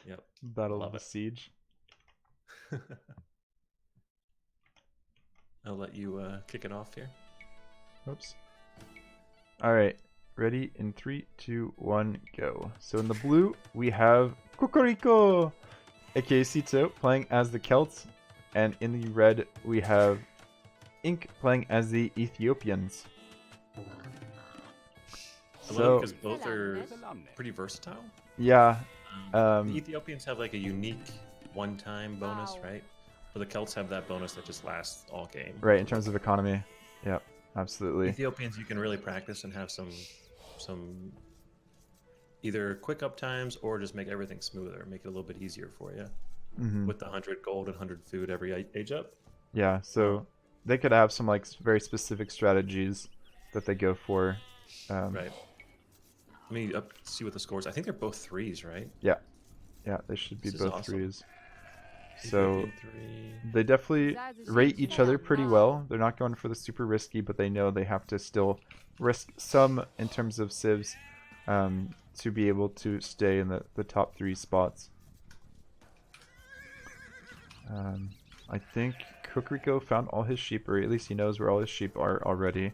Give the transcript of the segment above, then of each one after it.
Yep. Battle of Love the it. Siege. I'll let you kick it off here. Oops. Alright, ready in 3, 2, 1, go. So in the blue, we have Cocorico, aka Sitaux, playing as the Celts. And in the red, we have Ink playing as the Ethiopians. I love it because both are pretty versatile. Yeah. The Ethiopians have like a unique one-time bonus, right? But the Celts have that bonus that just lasts all game. Right, in terms of economy. Yep, absolutely. Ethiopians, you can really practice and have some either quick up times or just make everything smoother, make it a little bit easier for you with the 100 gold and 100 food every age up. Yeah, so they could have some like very specific strategies that they go for. Right. Let me see what the scores. I think they're both threes, right? Yeah, yeah, they should be This is both awesome. threes. So three. they definitely rate each other pretty well. They're not going for the super risky, but they know they have to still risk some in terms of civs to be able to stay in the top 3 spots. I think Cocorico found all his sheep, or at least he knows where all his sheep are already.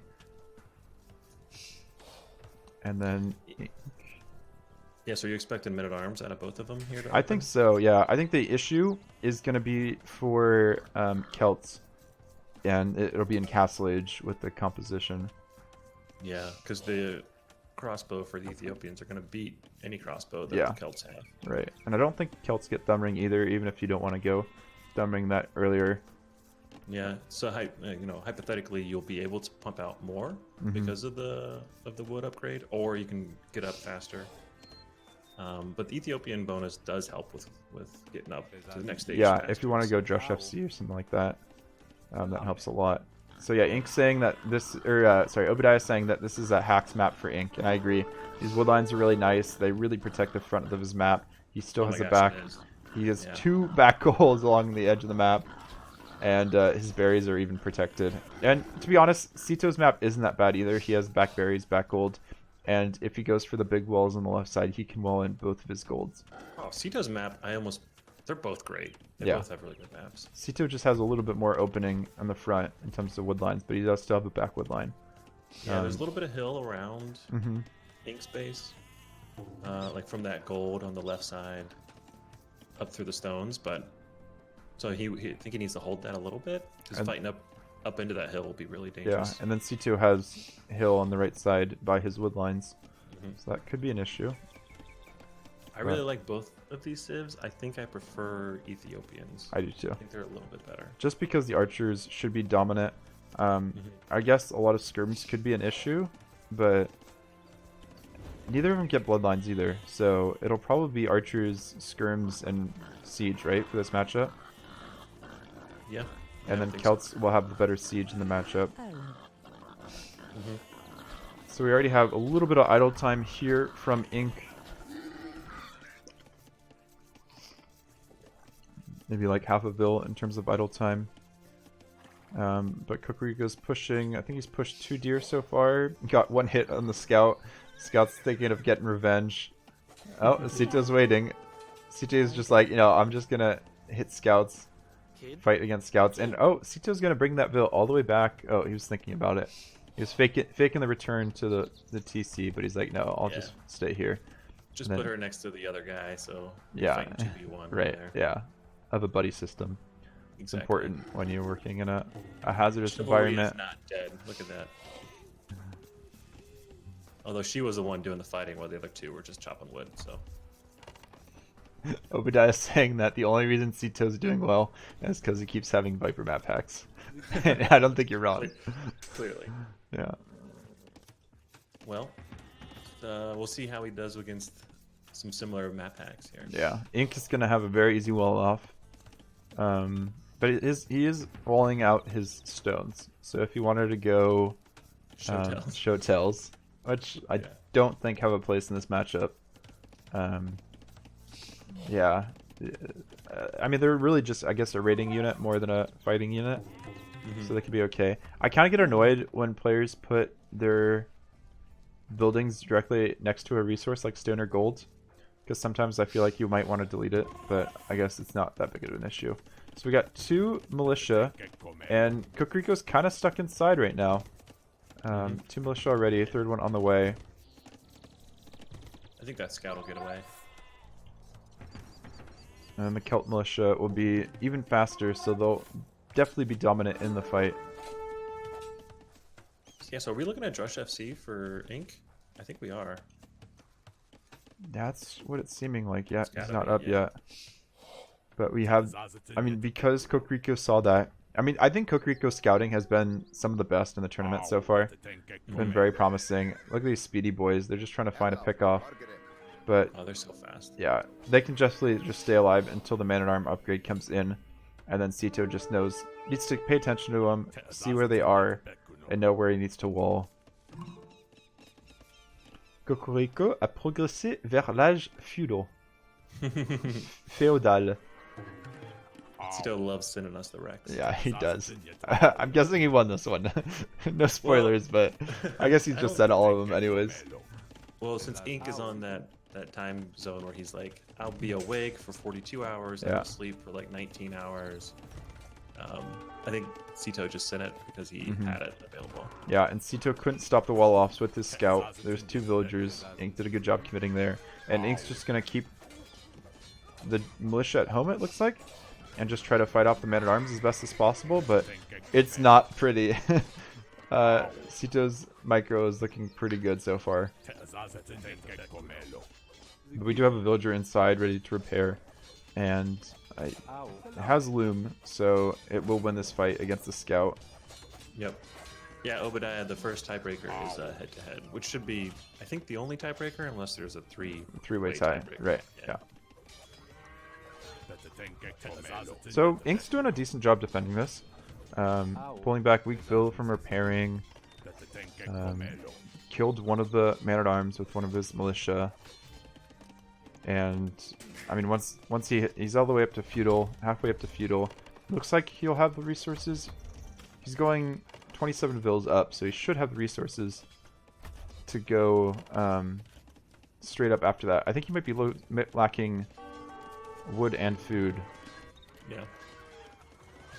And then... Yeah, so you expecting men-at-arms out of both of them here? I think so, yeah. I think the issue is going to be for Celts, and it'll be in Castle Age with the composition. Yeah, because the crossbow for the Ethiopians are going to beat any crossbow that the Celts have. Right, and I don't think Celts get Thumbring either, even if you don't want to go Thumbring that earlier. Yeah, so hypothetically, you'll be able to pump out more because of the wood upgrade, or you can get up faster. But the Ethiopian bonus does help with getting up to the next stage. Yeah, faster, if you want to go Drush FC or something like that, that helps a lot. So yeah, Ink's saying that this, or sorry, Obadiah's saying that this is a hacks map for Ink, and I agree. These wood lines are really nice. They really protect the front of his map. He still has a back. He has 2 back goals along the edge of the map, and his berries are even protected. And to be honest, Sitau's map isn't that bad either. He has back berries, back gold. And if he goes for the big walls on the left side, he can wall in both of his golds. Oh, Sitau's map, they're both great. They both have really good maps. Sitaux just has a little bit more opening on the front in terms of wood lines, but he does still have a back wood line. Yeah, there's a little bit of hill around Ink's base, like from that gold on the left side up through the stones, but so I think he needs to hold that a little bit, because fighting up into that hill will be really dangerous. Yeah, and then Sitaux has hill on the right side by his wood lines, so that could be an issue. I really like both of these civs. I think I prefer Ethiopians. I do too. I think they're a little bit better. Just because the archers should be dominant. I guess a lot of skirms could be an issue, but neither of them get bloodlines either, so it'll probably be archers, skirms, and siege, right, for this matchup? Yeah. And then Celts will have the better siege in the matchup. So we already have a little bit of idle time here from Ink. Maybe like half a bill in terms of idle time. But Cocorico's pushing. I think he's pushed 2 deer so far. Got 1 hit on the scout. Scout's thinking of getting revenge. Oh, Sitau's waiting. Sitau is just like, I'm just gonna hit scouts. Fight against scouts. And Sitau's gonna bring that bill all the way back. Oh, he was thinking about it. He was faking the return to the TC, but he's like, no, I'll just stay here. Just put her next to the other guy, so yeah, 2v1 right there. Yeah, of a buddy system. Exactly. It's important when you're working in a hazardous Chivalry environment. Is not dead. Look at that. Although she was the one doing the fighting while the other 2 were just chopping wood, so. Obadiah saying that the only reason Sitau's doing well is because he keeps having Viper map hacks. I don't think you're wrong. Clearly. Yeah. Well, we'll see how he does against some similar map hacks here. Yeah, Ink is gonna have a very easy wall off. But he is rolling out his stones. So if he wanted to go show tells, which I don't think have a place in this matchup. Yeah, I mean they're really just, I guess, a raiding unit more than a fighting unit, so they could be okay. I kind of get annoyed when players put their buildings directly next to a resource like stone or gold, because sometimes I feel like you might want to delete it, but I guess it's not that big of an issue. So we got 2 militia, and Kokriko's kind of stuck inside right now. 2 militia already, 3rd one on the way. I think that scout will get away. And the Celt militia will be even faster, so they'll definitely be dominant in the fight. Yeah, so are we looking at Drush FC for Ink? I think we are. That's what it's seeming like. Yeah, It's he's gotta not be, up yeah. yet. But we have, I mean, because Kokriko saw that. I mean, I think Kokriko's scouting has been some of the best in the tournament so far. It's been very promising. Look at these speedy boys. They're just trying to find a pick-off. But, Oh, they're so fast. yeah, they can just stay alive until the Man-at-Arm upgrade comes in. And then Sitaux just needs to pay attention to them, see where they are, and know where he needs to wall. Kokoriko a progressé vers l'âge feudal. Féodal. Sitaux loves sending us the Rex. Yeah, he does. I'm guessing he won this one. No spoilers, but I guess he just said all of them anyways. Well, since Ink is on that time zone where he's like, I'll be awake for 42 hours, Yeah. I'll sleep for like 19 hours. I think Sitaux just sent it because he had it available. Yeah, and Sitaux couldn't stop the wall-offs with his scout. There's 2 villagers. Ink did a good job committing there. And Ink's just going to keep the militia at home, it looks like, and just try to fight off the man-at-arms as best as possible, but it's not pretty. Sitau's micro is looking pretty good so far. But we do have a villager inside ready to repair, and it has Loom, so it will win this fight against the scout. Yep. Yeah, Obadiah, the first tiebreaker is head-to-head, which should be, I think, the only tiebreaker unless there's a three-way tie. tiebreaker. Right, yeah. So Ink's doing a decent job defending this. Pulling back weak build from repairing. Killed one of the man-at-arms with one of his militia. And I mean, once he's all the way up to feudal, halfway up to feudal, looks like he'll have the resources. He's going 27 vills up, so he should have the resources to go straight up after that. I think he might be lacking wood and food. Yeah.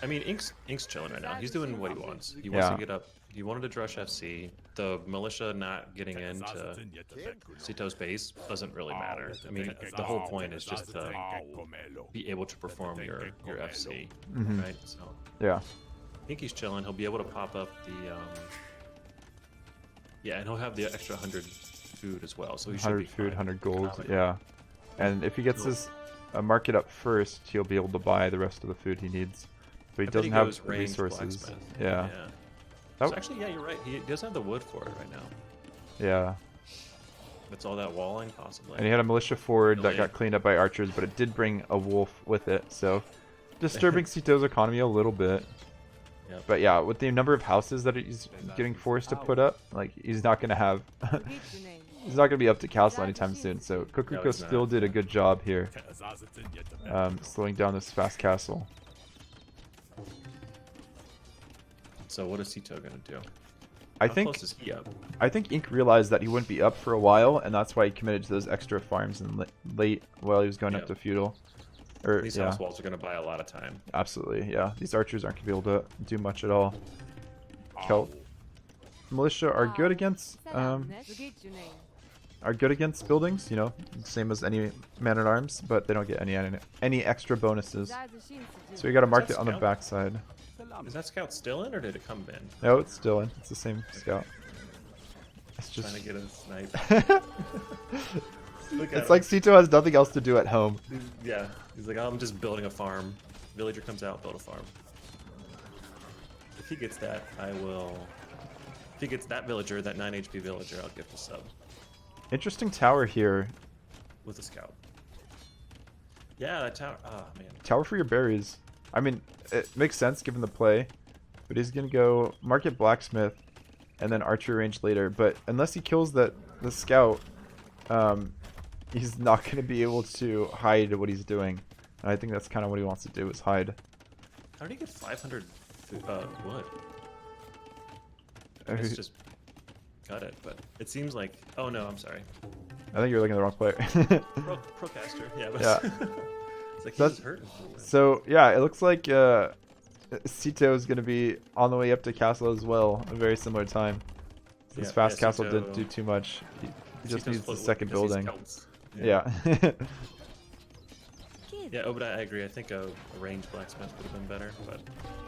I mean, Ink's chilling right now. He's doing what he wants. He wants to get up. He wanted to Drush FC. The militia not getting into Sitau's base doesn't really matter. I mean, the whole point is just to be able to perform your FC, right? So Yeah. I think he's chilling. He'll be able to pop up the yeah, and he'll have the extra 100 food as well. So he should 100 be food, fine. 100 gold. Yeah. And if he gets his market up first, he'll be able to buy the rest of the food he needs. But he doesn't have goes ranged resources. blacksmith. Yeah. So actually, yeah, you're right. He doesn't have the wood for it right now. Yeah. It's all that walling, possibly. And he had a militia forward that Really? got cleaned up by archers, but it did bring a wolf with it, so disturbing Sitau's economy a little bit. Yep. But yeah, with the number of houses that he's getting forced to put up, like he's not gonna have, he's not gonna be up to castle anytime soon. So Kokriko he's not. still did a good job here, slowing down this fast castle. So what is Sitaux gonna do? I How think close is he up? I think Ink realized that he wouldn't be up for a while, and that's why he committed to those extra farms in late while he was going up to feudal. Or These yeah, house walls are gonna buy a lot of time. absolutely, yeah. These archers aren't gonna be able to do much at all. Celt militia are good against buildings, you know, same as any man-at-arms, but they don't get any extra bonuses. So we got to mark it on the Scout? backside. Is that scout still in, or did it come in? No, it's still in. It's the same scout. It's just Trying to get a snipe. Look at it's him. like Sitaux has nothing else to do at home. Yeah, he's like, I'm just building a farm. Villager comes out, build a farm. If he gets that, I will. If he gets that villager, that 9 HP villager, I'll gift a sub Interesting tower here. with a scout. Yeah, that tower. Oh man. Tower for your berries. I mean, it makes sense given the play, but he's gonna go market blacksmith, and then archer range later. But unless he kills the scout, he's not gonna be able to hide what he's doing. And I think that's kind of what he wants to do, is hide. How did he get 500 wood? It's just cut it, but it seems like. Oh no, I'm sorry. I think you're looking at the wrong player. Procaster, yeah. But Yeah. It's like That's- he's hurt. So yeah, it looks like Sitaux is going to be on the way up to castle as well, a very similar time. This fast castle didn't do too much. He just needs the second building. Yeah. Yeah, Obadiah, I agree. I think a ranged blacksmith would have been better, but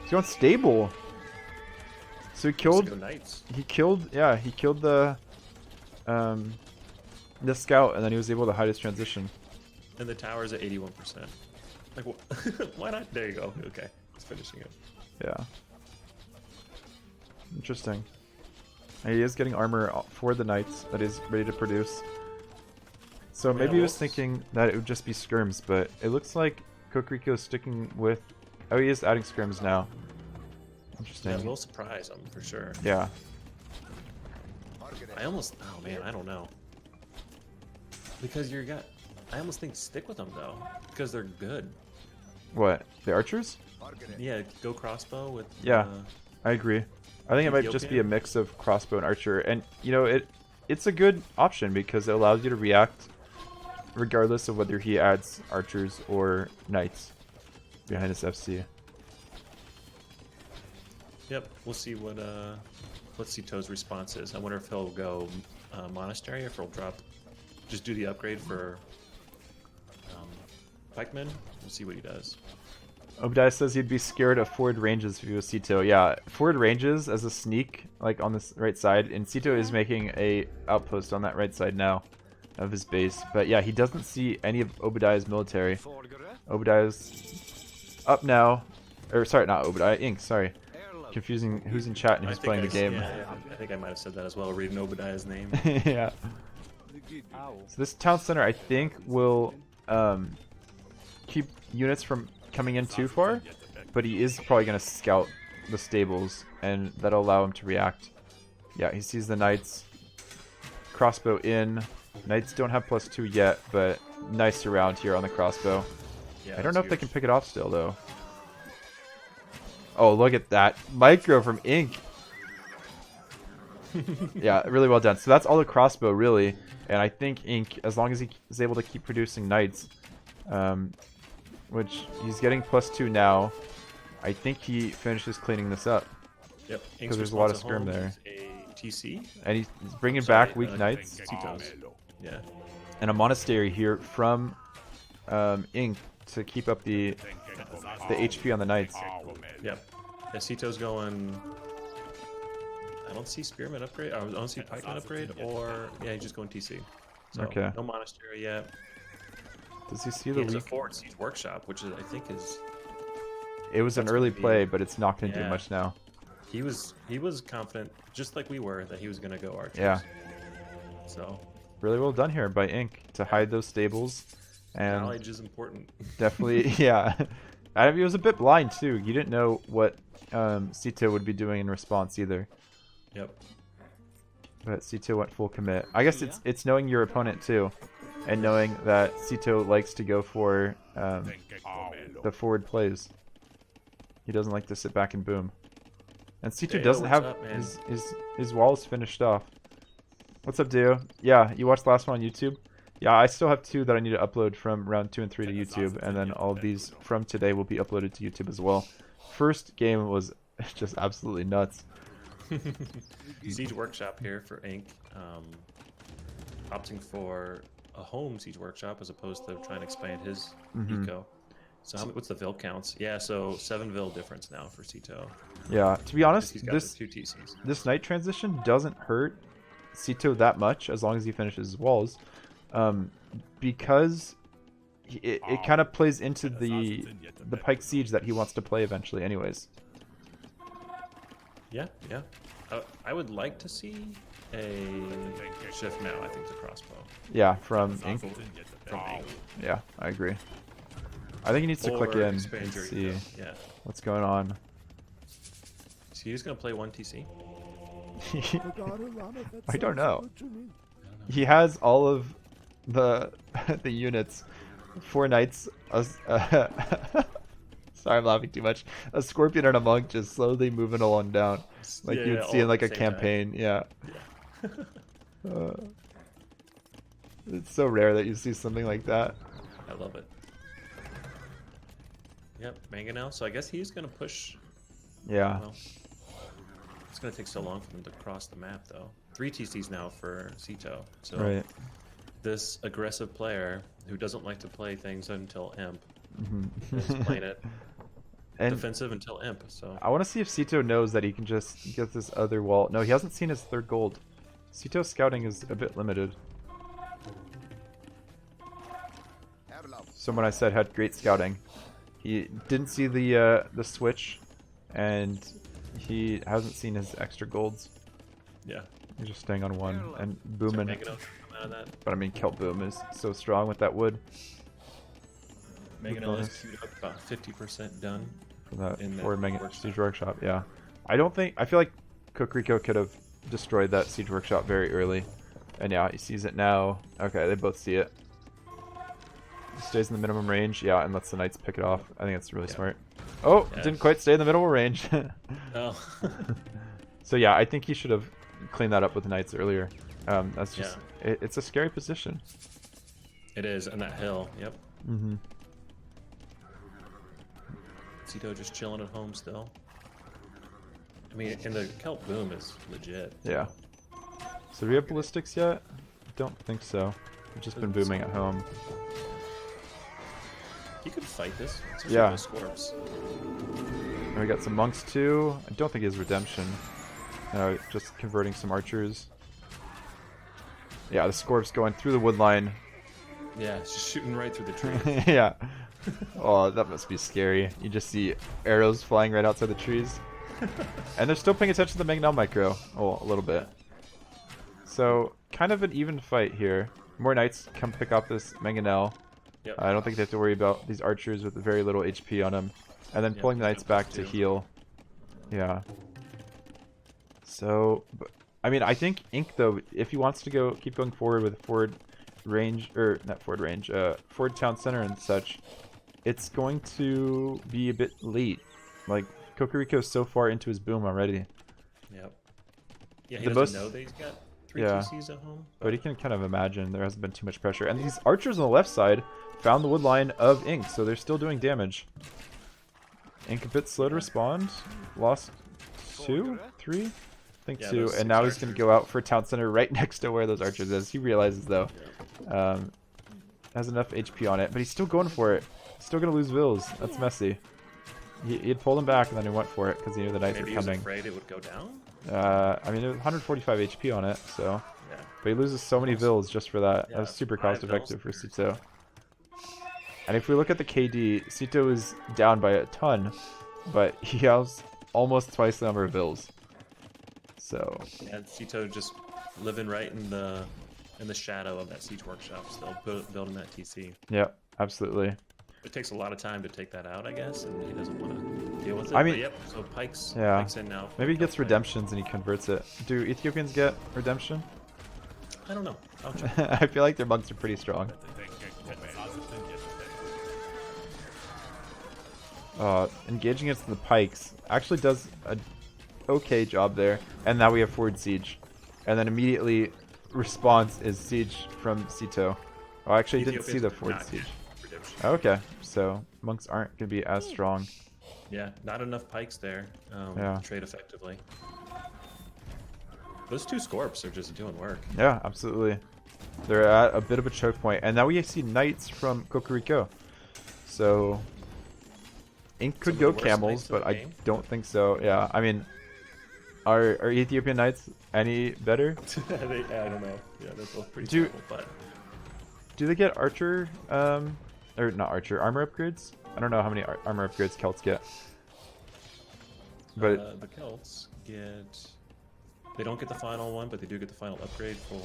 He's going stable. So he killed. knights. He killed. Yeah, he killed the scout, and then he was able to hide his transition. And the tower's at 81%. Like, why not? There you go. Okay, he's finishing it. Yeah. Interesting. And he is getting armor for the knights that is ready to produce. So Yeah, maybe he was well, thinking that it would just be skirms, but it looks like Kokoriko is sticking with. Oh, he is adding skirms now. Interesting. Yeah, we'll surprise him for sure. Yeah. I almost. Oh man, I don't know. Because I almost think stick with them though, because they're good. What? The archers? Yeah, go crossbow with. Yeah. I agree. I think it might just be a Ethiopian? mix of crossbow and archer, and you know it's a good option because it allows you to react regardless of whether he adds archers or knights behind his FC. Yep, we'll see what Sitau's response is. I wonder if he'll go monastery or if he'll just do the upgrade for pikemen. We'll see what he does. Obadiah says he'd be scared of forward ranges if he was Sitaux. Yeah, forward ranges as a sneak, like on this right side, and Sitaux is making a outpost on that right side now of his base. But yeah, he doesn't see any of Obadiah's military. Obadiah's up now, or sorry, not Obadiah, Ink. Sorry, confusing who's in chat and who's playing the game. Yeah, I think I might have said that as well, reading Obadiah's name. Yeah. So this town center, I think, will keep units from coming in too far, but he is probably going to scout the stables, and that'll allow him to react. Yeah, he sees the knights. Crossbow in. Knights don't have +2 yet, but nice around here on the crossbow. Yeah, I don't know if they can pick it off still, though. Oh, look at that. Micro from Ink. Yeah, really well done. So that's all the crossbow, really. And I think Ink, as long as he is able to keep producing knights, which he's getting +2 now, I think he finishes cleaning this up. Yep. Because there's a lot of skirm there. A TC. And he's bringing back weak knights. Sitau's. Yeah. And a monastery here from Ink to keep up the HP on the knights. Yep. Yeah, Sitau's going. I don't see spearman upgrade. I don't see pikeman upgrade, or yeah, he's just going TC. So, Okay. No monastery yet. Does he see He the has a weak? forward siege workshop, which is, I think is. It was an that's early gonna be- play, but it's not going to do Yeah. much now. He was confident, just like we were, that he was going to go archers. Yeah. So Really well done here by Ink to hide those stables. And knowledge is important. definitely, yeah. I mean, he was a bit blind too. You didn't know what Sitaux would be doing in response either. Yep. But Sitaux went full commit. I guess it's knowing your opponent too, and knowing that Sitaux likes to go for the forward plays. He doesn't like to sit back and boom. And Sitaux Deo, doesn't what's have up, man? his walls finished off. What's up, Deo? Yeah, you watched the last one on YouTube? Yeah, I still have 2 that I need to upload from round 2 and 3 to YouTube, and then all of these from today will be uploaded to YouTube as well. First game was just absolutely nuts. Siege workshop here for Ink. Opting for a home siege workshop as opposed to trying to expand his eco. So what's the vil counts? Yeah, so 7 vil difference now for Sitaux. Yeah, to be honest, He's got this the 2 TCs. this knight transition doesn't hurt Sitaux that much as long as he finishes his walls, because it kind of plays into the pike siege that he wants to play eventually anyways. Yeah, yeah. I would like to see a shift now, I think, to crossbow. Yeah, from Ink. From Ink. Yeah, I agree. I think he needs to click Or in expand and your see eco. Yeah. what's going on. So he's going to play 1 TC? I don't know. He has all of the the units. 4 knights. Sorry, I'm laughing too much. A scorpion and a monk just slowly moving along down, like Yeah, you'd all see in at like the a same campaign. Yeah. Yeah. It's so rare that you see something like that. I love it. Yep, Mangonel. So I guess he's gonna push. Yeah. Well, it's gonna take so long for them to cross the map, though. 3 TCs now for Sitaux. So Right. this aggressive player who doesn't like to play things until imp Mm-hmm. is playing it And defensive until imp. So I want to see if Sitaux knows that he can just get this other wall. No, he hasn't seen his 3rd gold. Sitau's scouting is a bit limited. Someone I said had great scouting. He didn't see the switch, and he hasn't seen his extra golds. yeah. He's just staying on 1 and So booming. Mangonel can come out of that. But I mean, Kelt Boom is so strong with that wood. Mangonel is queued up about 50% done. For that in that forward Mega workshop. Siege Workshop, yeah. I feel like Kokoriko could have destroyed that Siege Workshop very early. And yeah, he sees it now. Okay, they both see it. He stays in the minimum range, yeah, and lets the Knights pick it off. I think that's really smart. Oh, Yeah. didn't quite stay in the minimal range. Oh. So yeah, I think he should have cleaned that up with the Knights earlier. That's just, it's a scary position. It is, and that hill. Yep. Mm-hmm. Sitaux just chilling at home still. I mean, and the Kelp Boom is legit. Yeah. So do we have ballistics yet? I don't think so. We've just been booming at home. He could fight this. Especially Yeah. with those Scorps. And we got some monks too. I don't think he has redemption. Just converting some archers. Yeah, the Scorp's going through the wood line. Yeah, it's just shooting right through the tree. Yeah. Oh, that must be scary. You just see arrows flying right outside the trees. And they're still paying attention to the Mangonel micro. Oh, a little bit. So, kind of an even fight here. More Knights come pick up this Mangonel. Yep. I don't think they have to worry about these archers with very little HP on them. And then pulling the Knights back to heal. Yeah. So, I mean, I think Ink, though, if he wants to keep going forward with forward range, or not forward range, forward town center and such, it's going to be a bit late. Like, Kokoriko's so far into his boom already. Yep. Yeah, he doesn't know that he's got 3 Yeah. TCs at home. But he can kind of imagine there hasn't been too much pressure. And these archers on the left side found the wood line of Ink, so they're still doing damage. Ink a bit slow to respond. Lost 2? 3? I think Yeah, 2. those And 6 now he's going to archers. go out for town center right next to where those archers is. He realizes, though, has enough HP on it. But he's still going for it. Still going to lose Vills. That's messy. He had pulled him back, and then he went for it because he knew the Knights Maybe were he was coming. afraid it would go down? I mean, it was 145 HP on it, so... Yeah. But he loses so many Vills just for that. Yeah, That was super 5 cost effective for Vills. Sitaux. And if we look at the KD, Sitaux is down by a ton, but he has almost twice the number of Vills. So And Sitaux just living right in the shadow of that siege workshop, still building that TC. yeah, absolutely. It takes a lot of time to take that out, I guess, and he doesn't want to deal with it. I mean- but yep. So Pike's in now. Maybe he gets redemptions and he converts it. Do Ethiopians get redemption? I don't know. I'll check. I feel like their monks are pretty strong. Engaging against the pikes actually does a okay job there. And now we have forward siege. And then immediately response is siege from Sitaux. Oh, I actually didn't see the forward Not siege. redemption. Okay, so monks aren't going to be as strong. Yeah, not enough pikes there. Yeah. To trade effectively. Those 2 Scorps are just doing work. Yeah, absolutely. They're at a bit of a choke point. And now we see Knights from Kokoriko. So Ink could Some go of the worst camels, Knights in but the I game. don't think so. Yeah, I mean, are Ethiopian Knights any better? I don't know. Yeah, they're both pretty Do- terrible, but Do they get archer, or not archer, armor upgrades? I don't know how many armor upgrades Celts get. But the Celts get... They don't get the final one, but they do get the final upgrade for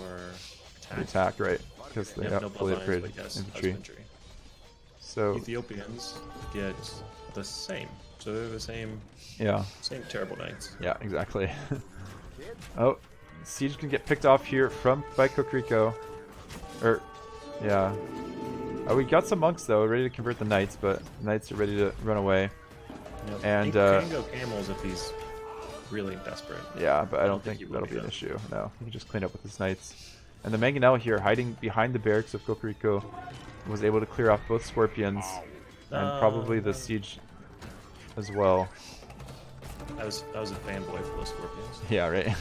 attack. attack, right? Because they Yep, have no fully bloodlines, upgraded but yes, infantry. So Ethiopians get the same. So they're the same yeah, terrible knights. yeah, exactly. Oh, siege can get picked off here by Kokoriko. Yeah. Oh, we got some monks though, ready to convert the knights, but the knights are ready to run away. Yep. And, He can go camels if he's really desperate. Yeah, but I don't think think he that'll would be an go. issue. No, he can just clean up with his knights. And the Mangonel here, hiding behind the barracks of Kokoriko, was able to clear off both Scorpions and probably the siege as well. I was a fanboy for those Scorpions. Yeah, right.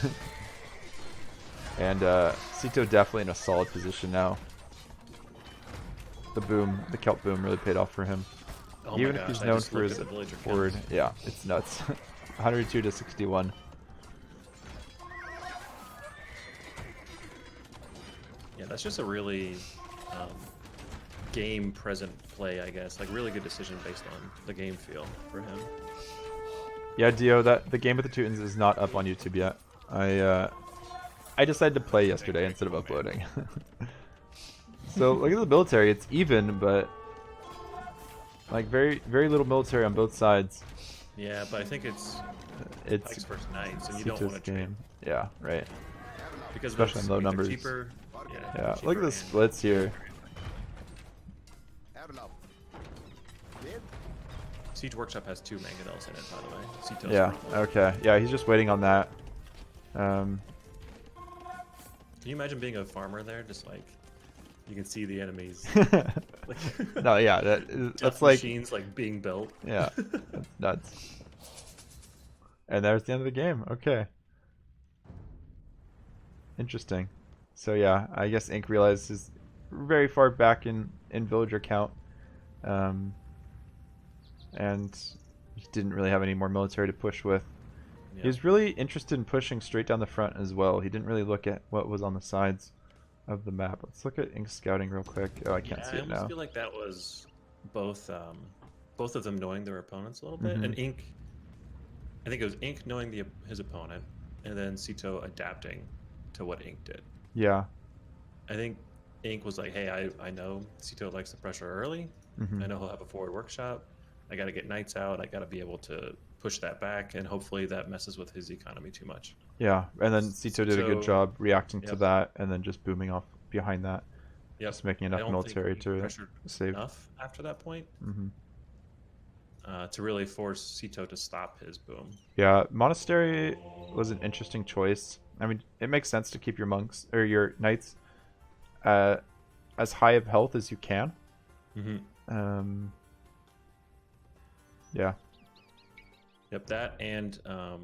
And Sitaux definitely in a solid position now. The Celt boom really paid off for him. Oh Even my if gosh, he's I known just for looked his at the villager forward, counts. yeah, it's nuts. 102 to 61. Yeah, that's just a really game present play, I guess. Like really good decision based on the game feel for him. Yeah, Dio, that the game with the Teutons is not up on YouTube yet. I decided to play yesterday instead of uploading. So look at the military; it's even, but like very little military on both sides. Yeah, but I think it's Pike's first knights, and you don't want to trade game. Yeah, right. because Especially in low either numbers. Cheaper, Yeah, cheaper look at the and- splits here. Siege Workshop has 2 Mangonels in it, by the way. Sitaux Yeah. one. Okay. Yeah, he's just waiting on that. Can you imagine being a farmer there? Just like you can see the enemies. Like, No, yeah, that's tough like machines like being built. yeah, that's nuts. And there's the end of the game. Okay. Interesting. So yeah, I guess Ink realizes very far back in villager count, and he didn't really have any more military to push with. Yeah. He was really interested in pushing straight down the front as well. He didn't really look at what was on the sides of the map. Let's look at Ink scouting real quick. Oh, I can't see I it almost now. feel like that was both of them knowing their opponents a little bit, and Ink. I think it was Ink knowing his opponent, and then Sitaux adapting to what Ink did. Yeah. I think Ink was like, "Hey, I know Sitaux likes the pressure early. I know he'll have a forward workshop. I got to get knights out. I got to be able to push that back, and hopefully that messes with his economy too much." Yeah, and then Sitaux did a good job reacting to Yep. that, and then just booming off behind that. Yep. Just making I enough don't military think he to pressured save. enough after that point to really force Sitaux to stop his boom. Yeah, Monastery was an interesting choice. I mean, it makes sense to keep your monks or your knights as high of health as you can. Yeah. Yep, that and I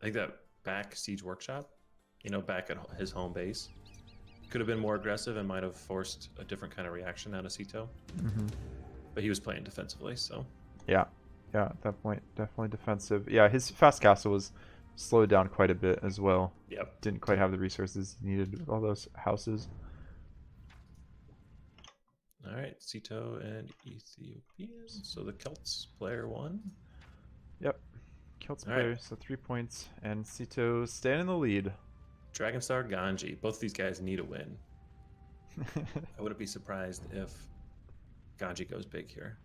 think that back Siege Workshop, back at his home base, could have been more aggressive and might have forced a different kind of reaction out of Sitaux. But he was playing defensively, so. Yeah, at that point, definitely defensive. Yeah, his fast castle was slowed down quite a bit as well. Yep. Didn't quite have the resources he needed with all those houses. All right, Sitaux and Ethiopians. So the Celts player 1. Yep. Celts All player, right. so 3 points, and Sitaux staying in the lead. Dragonstar, Ganji. Both of these guys need a win. I wouldn't be surprised if Ganji goes big here.